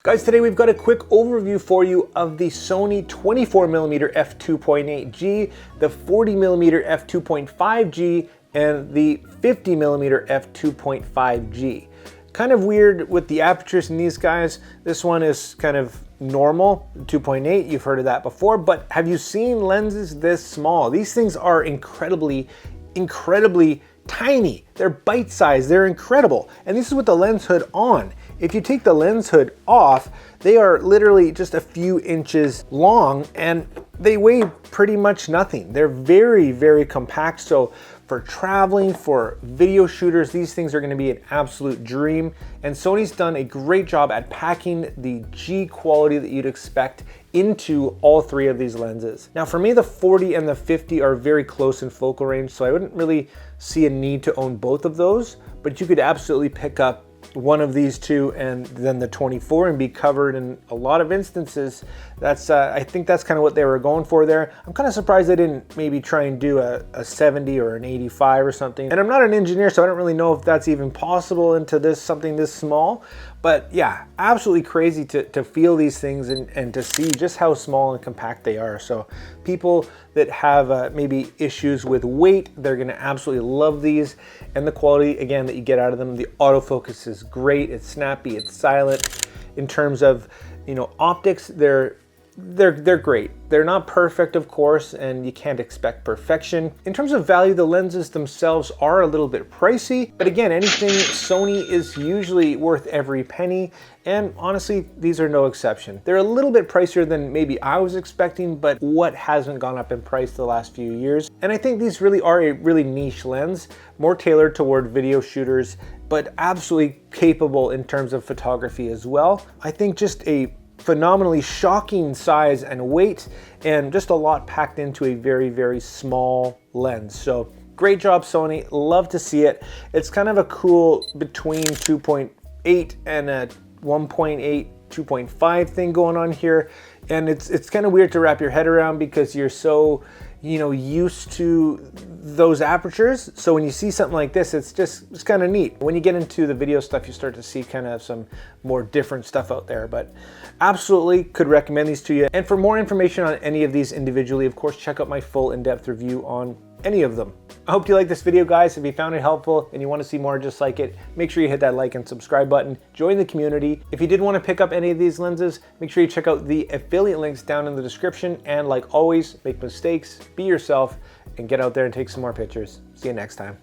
Guys, today we've got a quick overview for you of the Sony 24mm f2.8G, the 40mm f2.5G, and the 50mm f2.5G. Kind of weird with the apertures in these guys. This one is kind of normal, 2.8, you've heard of that before, but have you seen lenses this small? These things are incredibly tiny. They're bite-sized, they're incredible. And this is with the lens hood on. If you take the lens hood off, they are literally just a few inches long and they weigh pretty much nothing. They're very compact. So for traveling, for video shooters, these things are gonna be an absolute dream. And Sony's done a great job at packing the G quality that you'd expect into all three of these lenses. Now for me, the 40 and the 50 are very close in focal range, so I wouldn't really see a need to own both of those, but you could absolutely pick up one of these two and then the 24 and be covered in a lot of instances. That's I think that's kind of what they were going for there. I'm kind of surprised they didn't maybe try and do a 70 or an 85 or something. And I'm not an engineer, so I don't really know if that's even possible into this something this small. But yeah, absolutely crazy to feel these things and to see just how small and compact they are. So people that have maybe issues with weight, they're gonna absolutely love these. And the quality, again, that you get out of them, the autofocus is great, it's snappy, it's silent. In terms of, you know, optics, they're great. They're not perfect, of course, and you can't expect perfection. In terms of value, the lenses themselves are a little bit pricey, but again, anything Sony is usually worth every penny, and honestly, these are no exception. They're a little bit pricier than maybe I was expecting, but what hasn't gone up in price the last few years? And I think these really are a really niche lens, more tailored toward video shooters, but absolutely capable in terms of photography as well. I think just a phenomenally shocking size and weight, and just a lot packed into a very small lens. So great job, Sony. Love to see it. It's kind of a cool between 2.8 and a 1.8 2.5 thing going on here, and it's kind of weird to wrap your head around because you're so, you know, used to those apertures. So when you see something like this, it's kind of neat. When you get into the video stuff, you start to see kind of some more different stuff out there, but absolutely could recommend these to you. And for more information on any of these individually, of course, check out my full in-depth review on any of them. I hope you like this video, guys. If you found it helpful and you want to see more just like it, make sure you hit that like and subscribe button. Join the community. If you did want to pick up any of these lenses, make sure you check out the affiliate links down in the description. And like always, make mistakes, be yourself, and get out there and take some more pictures. See you next time.